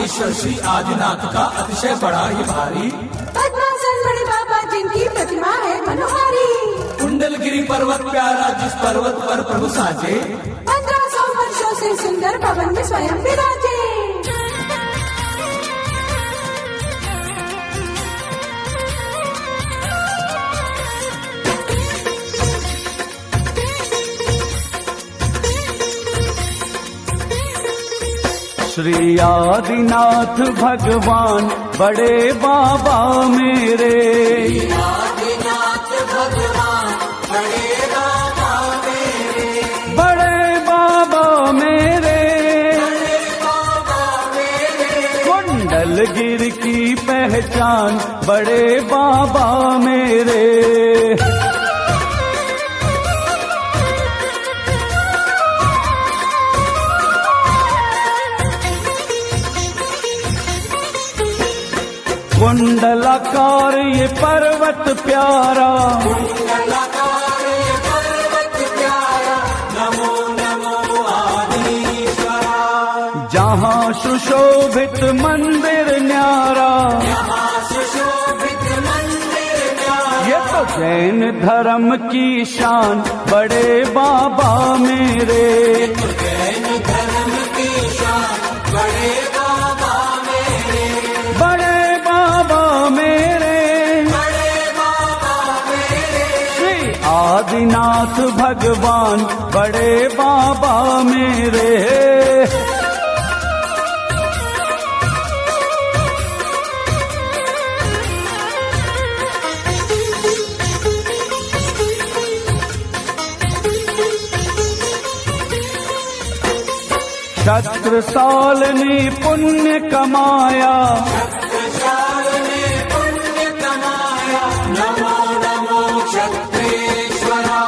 आदिश्वर श्री आदिनाथ का अतिशय बड़ा ही भारी पद्मासन बड़े बाबा जिनकी प्रतिमा है मनोहारी। कुंडलगिरी पर्वत प्यारा जिस पर्वत पर प्रभु साजे 1500 वर्षों से सुंदर भवन में स्वयं विराजे। श्री आदिनाथ भगवान बड़े बाबा मेरे, आदिनाथ भगवान बड़े बाबा मेरे, बड़े बाबा मेरे, कुंडलगिरी की पहचान बड़े बाबा मेरे। कुंडलाकार ये पर्वत प्यारा, कुंडलाकार ये पर्वत प्यारा, नमो नमो आदिश्वरा। जहाँ सुशोभित मंदिर न्यारा, यहाँ सुशोभित मंदिर प्यारा, ये तो जैन धर्म की शान बड़े बाबा मेरे। जैन धर्म की शान बड़े बाबा मेरे, बड़े बाबा मेरे, बड़े बाबा मेरे, श्री आदिनाथ भगवान बड़े बाबा मेरे। छत्रसाल ने पुण्य कमाया, छत्रसाल ने पुण्य कमाया, नमो नमो क्षत्रेश्वरा।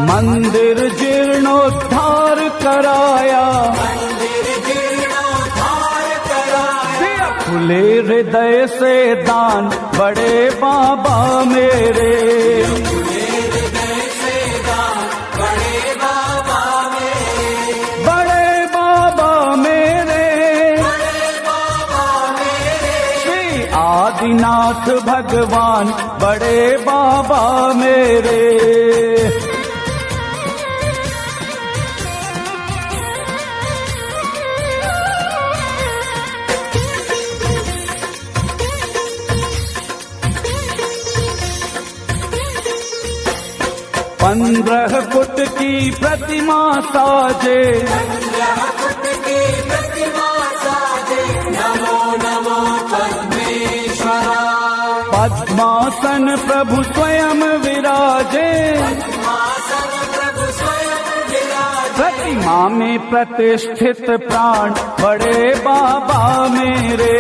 मंदिर जीर्णोद्धार कराया, मंदिर जीर्णोद्धार कराया, दिया खुले हृदय से दान बड़े बाबा मेरे। हृदय से दान बड़े बाबा मेरे, बड़े बाबा मेरे, बड़े बाबा मेरे, श्री आदिनाथ भगवान बड़े बाबा मेरे। पंद्रह फुट की प्रतिमा साजे, 15 फुट की प्रतिमा साजे, नमो नमो पद्मेश्वरा। पद्मासन प्रभु स्वयं विराजे, आसन प्रभु स्वयं विराजे, प्रतिमा में प्रतिष्ठित प्राण बड़े बाबा मेरे।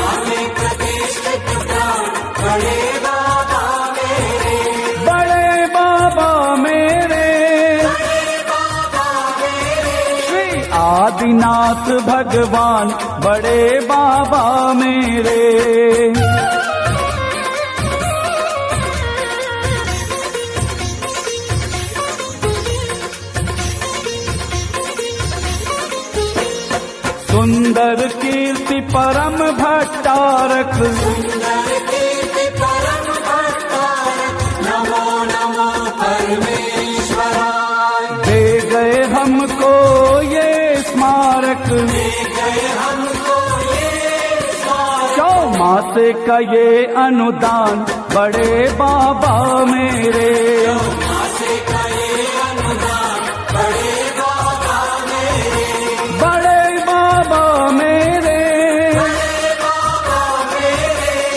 आने प्रतिष्ठित प्राण बड़े बाबा मेरे, बड़े बाबा मेरे, बड़े बाबा मेरे, श्री आदिनाथ भगवान बड़े बाबा मेरे। सुंदर कीर्ति परम भट्टारक, सुंदर कीर्ति परम भट्टारक, नमो नमो परमेश्वरा। दे गए हमको ये स्मारक, गए हमको ये स्मारक, चौमासे का ये अनुदान बड़े बाबा मेरे। आसे का ये अनुदान बड़े बाबा मेरे, बड़े बाबा मेरे, बड़े बाबा मेरे,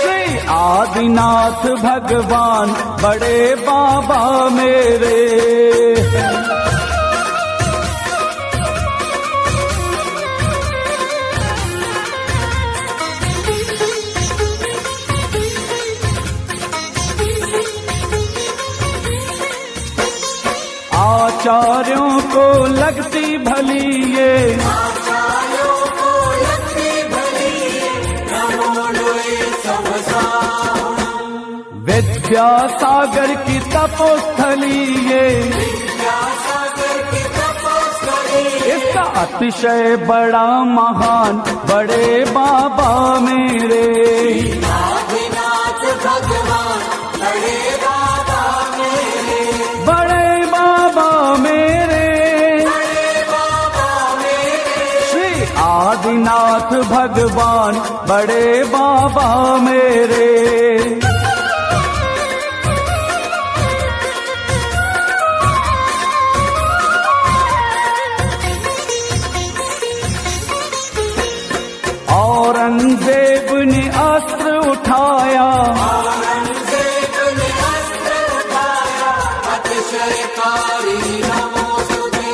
श्री आदिनाथ भगवान बड़े बाबा मेरे। आचार्यों को लगती भली ये, आचार्यों को लगती भली ये, नमो लोए सब साहुणम। विद्यासागर की तपोस्थली ये, विद्यासागर की तपोस्थली, इसका अतिशय बड़ा महान बड़े बाबा मेरे। आदिनाथ भगवान बड़े बाबा मेरे, बड़े बाबा मेरे, बड़े बाबा मेरे, श्री आदिनाथ भगवान बड़े बाबा मेरे। औरंगजेब ने अस्त्र उठाया, औरंगजेब ने अस्त्र उठाया, अतिशयकारी नमोस्तुते।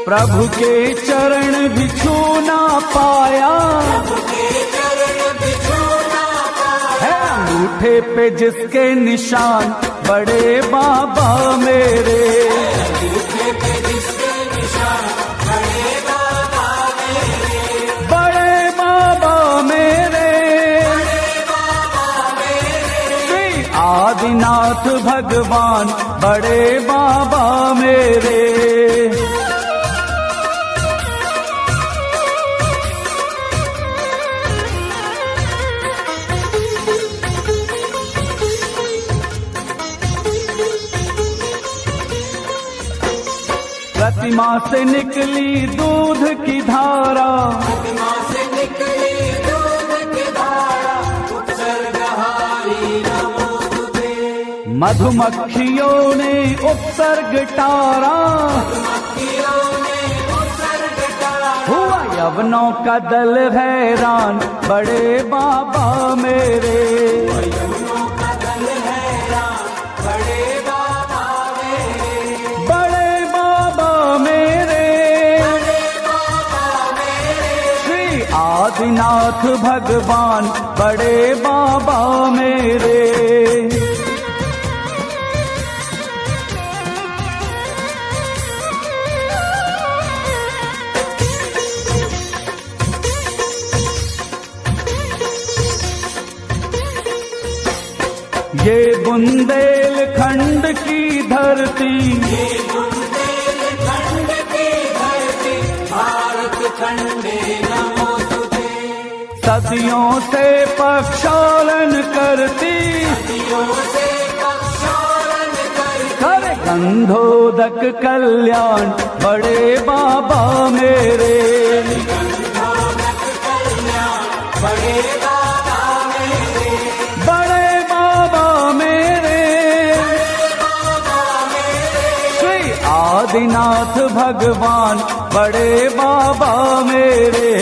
प्रभु के चरण भी छू ना पाया, प्रभु के चरण भी छू ना पाया, है अंगूठे पे जिसके निशान बड़े बाबा मेरे। अंगूठे पे जिसके निशान बड़े बाबा मेरे, बड़े बाबा मेरे, बड़े बाबा मेरे, श्री आदिनाथ भगवान बड़े बाबा मेरे। प्रतिमा से निकली दूध की धारा, प्रतिमा से निकली दूध की धारा, उत्सर्गहारी नमोस्तुते। मधुमक्खियों ने उपसर्ग टारा, मक्खियों ने उत्सर्ग डाला, हुआ यवनों का दल हैरान बड़े बाबा मेरे। यमुनों का दल हैरान बड़े बाबा मेरे, बड़े बाबा मेरे, बड़े बाबा मेरे, श्री आदिनाथ भगवान बड़े बाबा मेरे। ये बुंदेलखंड की धरती, ये बुंदेलखंड की धरती, भारत खंडे नमोस्तुते। सदियों से प्रक्षालन करती, सदियों से प्रक्षालन करती, कर गंधोदक कल्याण बड़े बाबा मेरे। गंधोदक कल्याण बड़े बाबा मेरे, बड़े बाबा मेरे, बाबा मेरे, श्री आदिनाथ भगवान बड़े बाबा मेरे।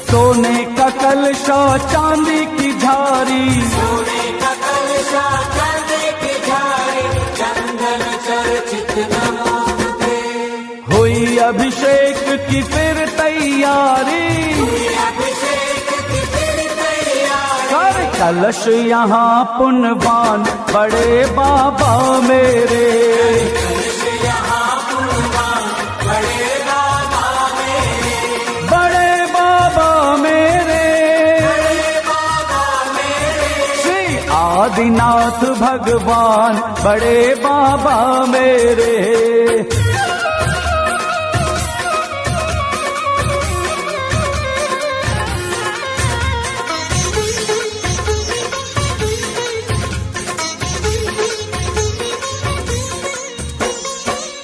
सोने का कलशा चांदी की झारी, सोने का कलशा चांदी की झारी, चंदन चर्चित नमोस्तुते। हुई अभिषेक की फिर तैयारी, अभिषेक की फिर तैयारी, कर कलश यहाँ पुण्यवान बड़े बाबा मेरे। कलश यहाँ पुण्यवान बड़े बाबा मेरे, बड़े बाबा मेरे, बड़े बाबा मेरे, श्री आदिनाथ भगवान बड़े बाबा मेरे।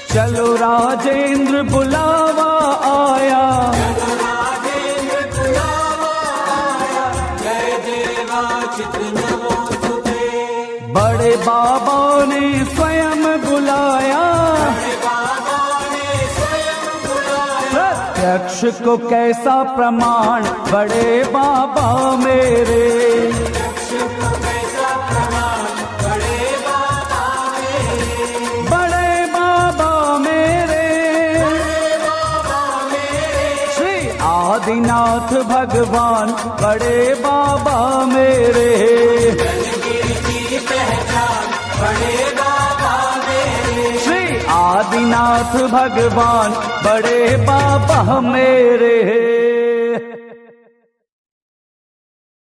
चलो राजेंद्र बुलावा आया, राजेंद्र बुलावा आया, जय देवाचित नमोस्तुते। बड़े बाबा ने स्वयं बुलाया, बाबा ने स्वयं बुलाया, प्रत्यक्ष को कैसा प्रमाण बड़े बाबा मेरे। कैसा प्रमाण बड़े बाबा मेरे, बड़े बाबा मेरे, बाबा मेरे, श्री आदिनाथ भगवान बड़े बाबा मेरे। गिर की पहचान बड़े बाबा मेरे, श्री आदिनाथ भगवान बड़े बाबा मेरे।